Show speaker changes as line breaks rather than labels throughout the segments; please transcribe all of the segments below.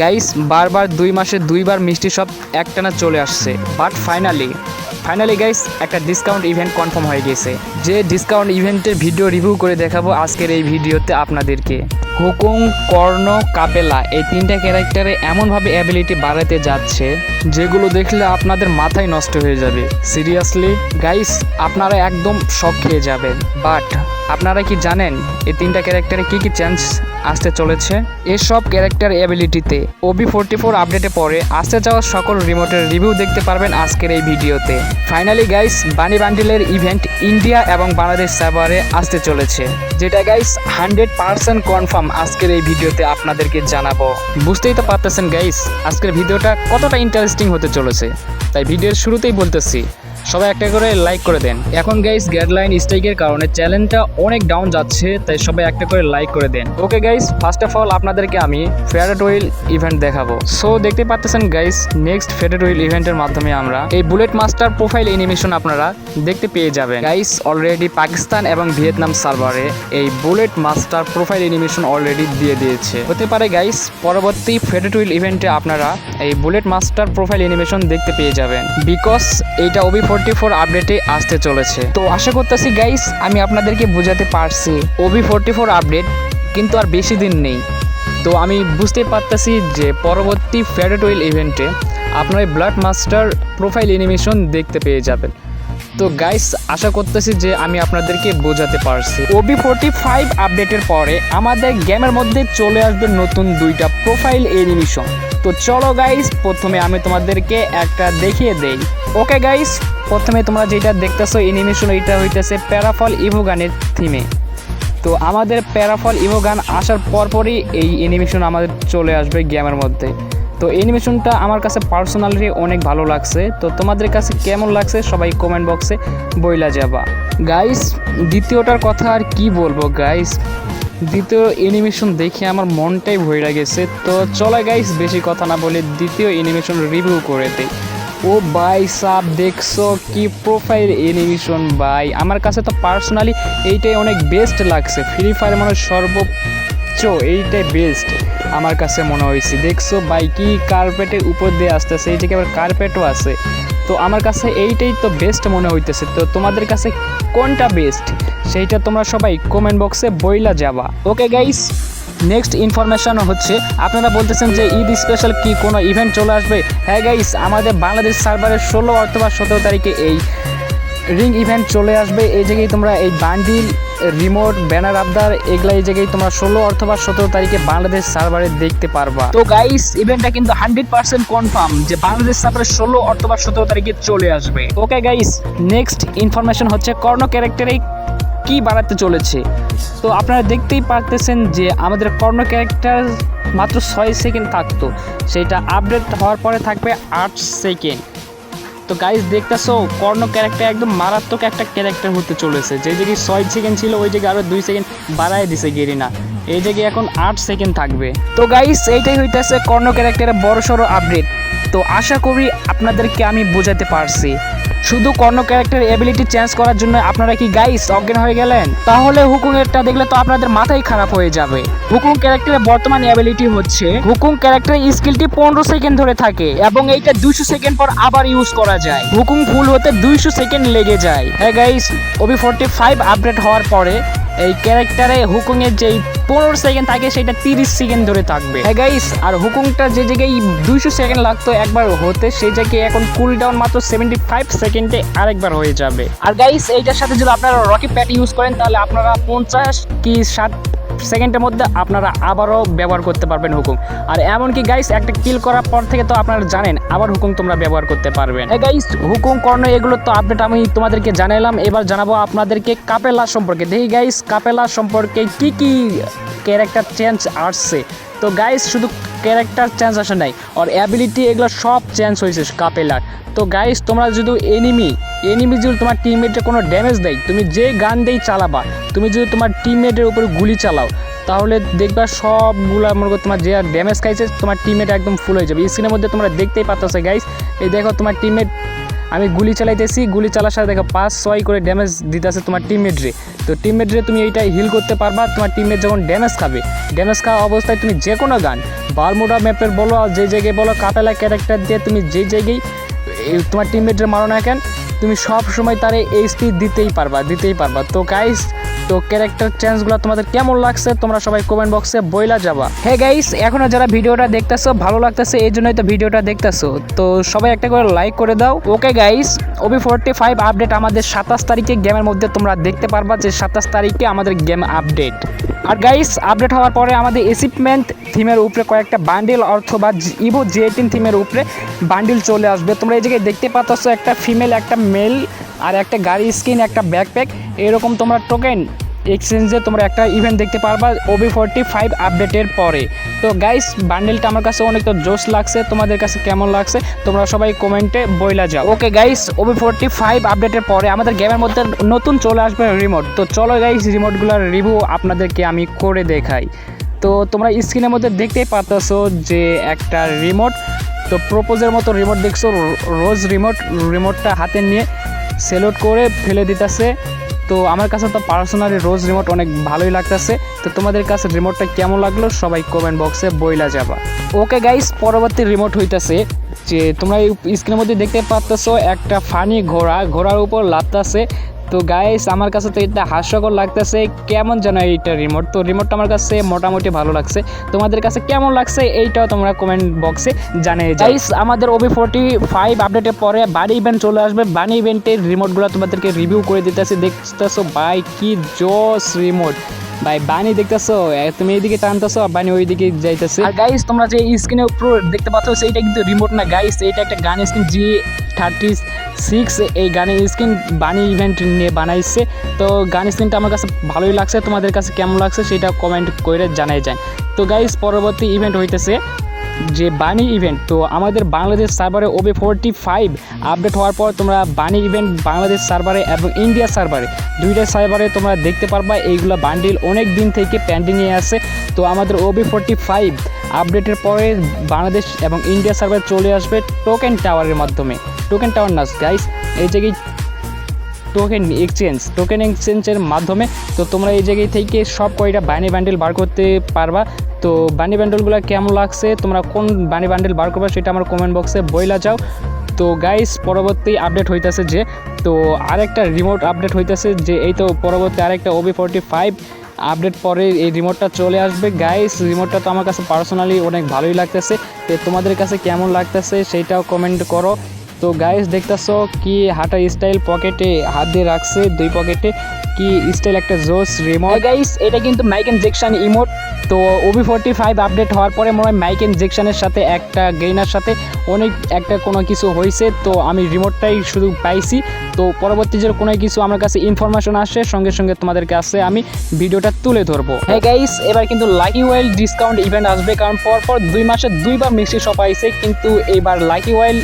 Guys বারবার 2 মাসে 2বার মিষ্টি শপ একটানা চলে আসছে, বাট ফাইনালি গাইস একটা ডিসকাউন্ট ইভেন্ট কনফার্ম হয়ে গেছে। যে ডিসকাউন্ট ইভেন্টের ভিডিও রিভিউ করে দেখাবো আজকের এই ভিডিওতে আপনাদেরকে। হুকুম, কর্ণ, কাপেলা এই তিনটা ক্যারেক্টারে এমনভাবে অ্যাবিলিটি বাড়াতে যাচ্ছে যেগুলো দেখলে আপনাদের মাথায় নষ্ট হয়ে যাবে। সিরিয়াসলি গাইস আপনারা একদম শক খেয়ে যাবেন। বাট আপনারা কি জানেন এই তিনটা ক্যারেক্টারে কি চেঞ্জ আসতে চলেছে? এসব ক্যারেক্টার অ্যাবিলিটিতে OB44 আপডেটে পরে আসতে যাওয়া সকল রিমোটের রিভিউ দেখতে পারবেন আজকের এই ভিডিওতে। ফাইনালি গাইস বানি বান্ডিলের ইভেন্ট ইন্ডিয়া এবং বাংলাদেশ সার্ভারে আসতে চলেছে, যেটা গাইস 100% কনফার্ম আজকের এই ভিডিওতে আপনাদেরকে জানাবো। বুঝতেই তো পারতেছেন গাইস আজকের ভিডিওটা কতটা ইন্টারেস্টিং হতে চলেছে, তাই ভিডিওর শুরুতেই বলতেছি সবাই একটা করে লাইক করে দেন। এখন গাইস গাইডলাইন স্ট্রাইকের কারণে চ্যানেলটা অনেক ডাউন যাচ্ছে, তাই সবাই একটা করে লাইক করে দেন। Okay guys, first of all আপনাদেরকে আমি ফেয়ারেট হুইল ইভেন্ট দেখাবো। সো দেখতে পাচ্ছেন গাইস নেক্সট ফেয়ারেট হুইল ইভেন্টের মাধ্যমে আমরা এই বুলেট মাস্টার প্রোফাইল অ্যানিমেশন আপনারা দেখতে পেয়ে যাবেন। গাইস অলরেডি পাকিস্তান এবং ভিয়েতনাম সার্ভারে এই bullet master profile animation already দিয়ে দিয়েছে। হতে পারে গাইস পরবর্তী ফেয়ারেট হুইল ইভেন্টে আপনারা এই বুলেট মাস্টার প্রোফাইল অ্যানিমেশন দেখতে পেয়ে যাবেন, বিকজ এইটা OB44 আপডেটে আসতে চলেছে। তো আশা করতেছি গাইস আমি আপনাদেরকে বোঝাতে পারছি OB44 আপডেট কিন্তু আর বেশি দিন নেই। তো আমি বুঝতে পারতেছি যে পরবর্তী ফেয়ারেট হুইল ইভেন্টে আপনারা ব্লাড মাস্টার প্রোফাইল অ্যানিমেশন দেখতে পেয়ে যাবেন। তো গাইস আশা করতেছি যে আমি আপনাদেরকে বোঝাতে পারছি। OB45 আপডেটের পরে আমাদের গেমের মধ্যে চলে আসবে নতুন 2টা প্রোফাইল অ্যানিমেশন। তো চলো গাইস প্রথমে আমি তোমাদেরকে একটা দেখিয়ে দেই। ওকে গাইস, প্রথমে তোমরা যেটা দেখতেছো অ্যানিমেশন, এটা হইতেছে প্যারাফল ইভোগানের থিমে। তো আমাদের প্যারাফল ইভোগান আসার পরপরই এই অ্যানিমেশন আমাদের চলে আসবে গেমের মধ্যে। তো অ্যানিমেশনটা আমার কাছে পার্সোনালি অনেক ভালো লাগছে। তো তোমাদের কাছে কেমন লাগছে সবাই কমেন্ট বক্সে বইলা যাবা। গাইস দ্বিতীয়টার কথা আর কি বলবো গাইস, দ্বিতীয় অ্যানিমেশন দেখে আমার মনটাই ভরে গেছে। তো চলো গাইস বেশি কথা না বলে দ্বিতীয় অ্যানিমেশন রিভিউ করে দেই। ও ভাই সাব দেখছো কি প্রোফাইল অ্যানিমেশন ভাই, আমার কাছে তো পার্সোনালি এইটাই অনেক বেস্ট লাগছে। ফ্রি ফায়ার মানে সর্বোচ্চ এইটাই বেস্ট আমার কাছে মনে হয়েছে। দেখছো ভাই কি কার্পেটের উপর দিয়ে আসতেছে, এই জায়গায় আবার কার্পেটও আছে। তো আমার কাছে এইটাই তো বেস্ট মনে হইতেছে। তো তোমাদের কাছে কোনটা বেস্ট সেইটা তোমরা সবাই কমেন্ট বক্সে বইলা যাবা। ওকে গাইস, নেক্সট ইনফরমেশন হচ্ছে আপনারা বলতেছেন যে ঈদ স্পেশাল কি কোনো ইভেন্ট চলে আসবে? হ্যাঁ গাইস, আমাদের বাংলাদেশ সার্ভারের 16 অথবা 17 তারিখে এই রিং ইভেন্ট চলে আসবে। এই জায়গায় তোমরা এই বান্ডিল, রিমোট, ব্যানার আবদার এগুলা এই জায়গায় তোমরা 16 অথবা 17 তারিখে বাংলাদেশ সার্ভারে দেখতে পারবা। তো গাইস ইভেন্টটা কিন্তু 100% কনফার্ম যে বাংলাদেশ সার্ভারে 16 অথবা 17 তারিখে চলে আসবে। ওকে গাইস, নেক্সট ইনফরমেশন হচ্ছে কর্ণ ক্যারেক্টারে কি বাড়াতে চলেছে। তো আপনারা দেখতেই পারতেছেন যে আমাদের কর্ণ ক্যারেক্টার মাত্র 6 সেকেন্ড থাকতো, সেটা আপডেট হওয়ার পরে থাকবে 8 সেকেন্ড। তো গাইস দেখতেছো কর্ণ ক্যারেক্টার একদম মারাত্মক একটা ক্যারেক্টার হতে চলেছে। যে জায়গায় 6 সেকেন্ড ছিল ওই জায়গায় আরও 2 সেকেন্ড বাড়ায় দিছে গেরিনা, এই জায়গায় এখন 8 সেকেন্ড থাকবে। তো গাইস এইটাই হইতেছে কর্ণ ক্যারেক্টারের বড়সড় আপডেট। তো আশা করি আপনাদেরকে আমি বোঝাতে পারছি। শুধু কর্ণ ক্যারেক্টার এবিলিটি চেঞ্জ করার জন্য আপনারা কি গাইস অজ্ঞান হয়ে গেলেন? তাহলে হুকুমেরটা দেখলে তো আপনাদের মাথাই খারাপ হয়ে যাবে। হুকুম ক্যারেক্টারের বর্তমান এবিলিটি হচ্ছে হুকুম ক্যারেক্টারের স্কিলটি 15 সেকেন্ড ধরে থাকে এবং এইটা 200 সেকেন্ড পর আবার ইউজ করা যায়। হুকুম ফুল হতে 200 সেকেন্ড লেগে যায়। হ্যাঁ গাইস, OB45 আপডেট হওয়ার পরে এই ক্যারেক্টারে হুকুমের যেই 15 সেকেন্ড থাকে সেটা 30 সেকেন্ড ধরে থাকবে। হ্যাঁ গাইস, আর হুকুমটা যে জায়গায় 200 সেকেন্ড লাগতো একবার হতে, সেই জায়গায় এখন কুল ডাউন মাত্র 75 সেকেন্ডে আরেকবার হয়ে যাবে। আর গাইস এইটার সাথে যদি আপনারা রকি প্যাড ইউজ করেন তাহলে আপনারা 50 কি 60 সেকেন্ডের মধ্যে আপনারা আবারও ব্যবহার করতে পারবেন হুকুম। আর এমনকি গাইস একটা কিল করার পর থেকে তো আপনারা জানেন আবার হুকুম তোমরা ব্যবহার করতে পারবেন। হ্যাঁ গাইস, হুকুম কর্ণ এগুলো তো আপডেট আমি তোমাদেরকে জানালাম। এবার জানাবো আপনাদেরকে কাপেলা সম্পর্কে। দেখি গাইস কাপেলা সম্পর্কে কি কি ক্যারেক্টার চেঞ্জ আসছে। তো গাইস শুধু ক্যারেক্টার চেঞ্জ আসে নাই, আর অ্যাবিলিটি এগুলো সব চেঞ্জ হয়েছে কাপেলার। তো গাইস তোমরা যদি এনিমি যদি তোমার টিমমেটে কোনো ড্যামেজ দেয়, তুমি যে গান দিয়েই চালাবা, তুমি যদি তোমার টিমমেটের উপরে গুলি চালাও তাহলে দেখবা সবগুলা মনে করো তোমার যে ড্যামেজ খাইছে তোমার টিমমেট একদম ফুল হয়ে যাবে। স্ক্রিনের মধ্যে তোমরা দেখতেই পাচ্ছ গাইস, এই দেখো তোমার টিমমেট আমি গুলি চালাইতেছি, গুলি চালার সাথে দেখো 5-6 করে ড্যামেজ দিতেছে তোমার টিমমেটরে। তো টিমমেটরে তুমি এইটা হিল করতে পারবা। তোমার টিমমেট যখন ড্যামেজ খাবে, ড্যামেজ খাওয়া অবস্থায় তুমি যে কোনো গান বারমুডা ম্যাপের বলো, যে জায়গায় বলো, কাপেলা ক্যারেক্টার দিয়ে তুমি যেই জায়গায় তোমার টিমমেটরে মারো না কেন, তুমি সব সময় তারে এইচপি দিতেই পারবা। তো গাইস, তো ক্যারেক্টার চেঞ্জগুলো তোমাদের কেমন লাগছে তোমরা সবাই কমেন্ট বক্সে বইলা যাবা। হ্যাঁ গাইস, এখনো যারা ভিডিওটা দেখতেছো ভালো লাগতেছে এই জন্যই তো ভিডিওটা দেখতেছো, তো সবাই একটা করে লাইক করে দাও। ওকে গাইস, OB45 আপডেট আমাদের 27 তারিখে গেমের মধ্যে তোমরা দেখতে পারবা যে 27 তারিখে আমাদের গেম আপডেট। আর গাইস, আপডেট হওয়ার পরে আমাদের অ্যাচিভমেন্ট থিমের উপরে কয়েকটা বান্ডিল অথবা ইভো J18 থিমের উপরে বান্ডিল চলে আসবে। তোমরা এই জায়গায় দেখতে পাচ্ছ একটা ফিমেল, একটা মেল আর একটা গাড়ি স্কিন, একটা ব্যাকপ্যাক, এরকম তোমরা টোকেন এক্সচেঞ্জে তোমরা একটা ইভেন্ট দেখতে পারবা OB45 আপডেটের পরে। তো গাইস, বান্ডেলটা আমার কাছে অনেক তো জোশ লাগছে, তোমাদের কাছে কেমন লাগছে তোমরা সবাই কমেন্টে বইলা যাও। ওকে গাইস, OB45 আপডেটের পরে আমাদের গেমের মধ্যে নতুন চলে আসবে রিমোট। তো চলো গাইস, রিমোটগুলোর রিভিউ আপনাদেরকে আমি করে দেখাই। তো তোমরা স্ক্রিনের মধ্যে দেখতেই পাচ্ছো যে একটা রিমোট, তো প্রপোজের মতো রিমোট দেখছো, রোজ রিমোটটা হাতে নিয়ে সেলুট করে ফেলে দিতেছে। তো আমার কাছে তো পার্সোনালি রোজ রিমোট অনেক ভালোই লাগতেছে। তো তোমাদের কাছে রিমোটটা কেমন লাগলো সবাই কমেন্ট বক্সে বইলা যাবা। ওকে গাইস, পরবর্তী রিমোট হইতাছে যে তোমরা এই স্ক্রিনের মধ্যে দেখতে পাচ্ছ একটা ফানি ঘোড়ার উপর লাফতাছে। তো গাইস, আমার কাছে তো এটা হাস্যকর লাগতেছে, কেমন যেন এইটা রিমোট। তো রিমোটটা আমার কাছে মোটামুটি ভালো লাগছে, তোমাদের কাছে কেমন লাগছে এইটাও তোমরা কমেন্ট বক্সে জানিয়ে যাও। গাইস, আমাদের OB45 আপডেটের পরে বানি ইভেন্ট চলে আসবে। বানি ইভেন্টের রিমোটগুলো তোমাদেরকে রিভিউ করে দিতেছি। দেখতেছো ভাই কি জোস রিমোট ভাই, বানি দেখতেছো, তুমি এইদিকে টানতেছো আর বানি ওইদিকে যাইতেছে। আর গাইস, তোমরা যে স্ক্রিনে উপর দেখতে পাচ্ছ সেইটা কিন্তু রিমোট না গাইস, এইটা একটা গান স্ক্রিন G36। এই গানের স্ক্রিন বানি ইভেন্ট নিয়ে বানাইছে। তো গান স্ক্রিনটা আমার কাছে ভালোই লাগছে, তোমাদের কাছে কেমন লাগছে সেটা কমেন্ট করে জানাই যায়। তো গাইস, পরবর্তী ইভেন্ট হইতেছে যে বানি ইভেন্ট। তো আমাদের বাংলাদেশ সার্ভারে OB45 আপডেট হওয়ার পর তোমরা বানি ইভেন্ট বাংলাদেশ সার্ভারে এবং ইন্ডিয়া সার্ভারে দুইটা সার্ভারে তোমরা দেখতে পারবা। এইগুলো বান্ডিল অনেক দিন থেকে পেন্ডিংয়ে আছে। তো আমাদের OB45 আপডেটের পরে বাংলাদেশ এবং ইন্ডিয়া সার্ভারে চলে আসবে টোকেন টাওয়ারের মাধ্যমে। টোকেন টাওয়ার না গাইস, এই জায়গায় টোকেন এক্সচেঞ্জের মাধ্যমে। তো তোমরা এই জায়গায় থেকে সব কয়টা বানি বান্ডেল বার করতে পারবা। তো বানি বান্ডেলগুলো কেমন লাগছে, তোমরা কোন বানি বান্ডেল বার করবা সেটা আমার কমেন্ট বক্সে বইলা যাও। তো গাইস, পরবর্তী আপডেট হইতেছে যে, তো আরেকটা রিমোট আপডেট হইতেছে যে, এই তো পরবর্তী আরেকটা OB45 আপডেট পরে এই রিমোটটা চলে আসবে। গাইস, রিমোটটা তো আমার কাছে পার্সোনালি অনেক ভালোই লাগতেছে, তো তোমাদের কাছে কেমন লাগতেছে সেইটাও কমেন্ট করো। তো গাইস, দেখতেছো কি হাঁটা স্টাইল, পকেটে হাত দিয়ে রাখছে, দুই পকেটে কি স্টাইল, একটা জোস রিমোট। গাইস, এটা কিন্তু মাইক ইনজেকশন ইমোট। তো OB45 আপডেট হওয়ার পরে মনে হয় মাইক ইনজেকশনের সাথে একটা গেইনার সাথে অনেক একটা কোনো কিছু হয়েছে। তো আমি রিমোটটাই শুধু পাইছি। তো পরবর্তী যে কোনো কিছু আমার কাছে ইনফরমেশন আসে সঙ্গে সঙ্গে তোমাদের কাছে আমি ভিডিওটা তুলে ধরবো। হ্যাঁ গাইস, এবার কিন্তু লাকি ওয়াইল ডিসকাউন্ট ইভেন্ট আসবে, কারণ পরপর 2 মাসে 2 বার মিষ্টি শপ আইছে, কিন্তু এইবার লাকি ওয়াইল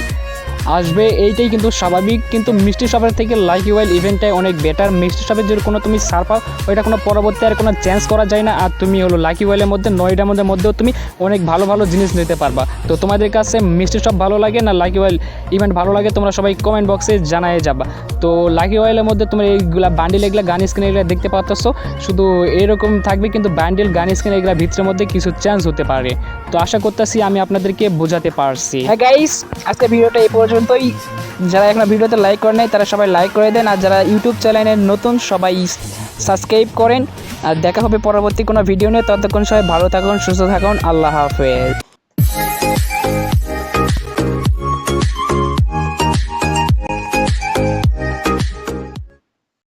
আসবে, এইটাই কিন্তু স্বাভাবিক। কিন্তু মিষ্টি শপের থেকে লাকি ওয়াইল ইভেন্টটাই অনেক বেটার। মিষ্টি শপের যদি কোনো তুমি সার পাও ওইটা কোনো পরবর্তী আর কোনো চেঞ্জ করা যায় না। আর তুমি হলো লাকি ওয়াইলের মধ্যে 9টার মধ্যেও তুমি অনেক ভালো ভালো জিনিস নিতে পারবা। তো তোমাদের কাছে মিষ্টি শপ ভালো লাগে না লাকি ওয়াইল ইভেন্ট ভালো লাগে, তোমরা সবাই কমেন্ট বক্সে জানাই যাবা। তো লাকি ওয়াইলের মধ্যে তোমরা এইগুলা বান্ডিল, এগুলা গান স্ক্রিন এগুলো দেখতে পাচ্ছ, শুধু এরকম থাকবে, কিন্তু বান্ডিল গান স্ক্রিন এগুলা ভিতরের মধ্যে কিছু চেঞ্জ হতে পারে। তো আশা করতেছি আমি আপনাদেরকে বোঝাতে পারছি। হ্যাঁ গাইস, আজকে ভিডিওটা এই পর্যন্তই। যারা এখন ভিডিওতে লাইক করে নাই তারা সবাই লাইক করে দেন, আর যারা ইউটিউব চ্যানেলে নতুন সবাই সাবস্ক্রাইব করেন। আর দেখা হবে পরবর্তী কোনো ভিডিও নিয়ে, ততক্ষণ সবাই ভালো থাকুন, সুস্থ থাকুন, আল্লাহ হাফেজ।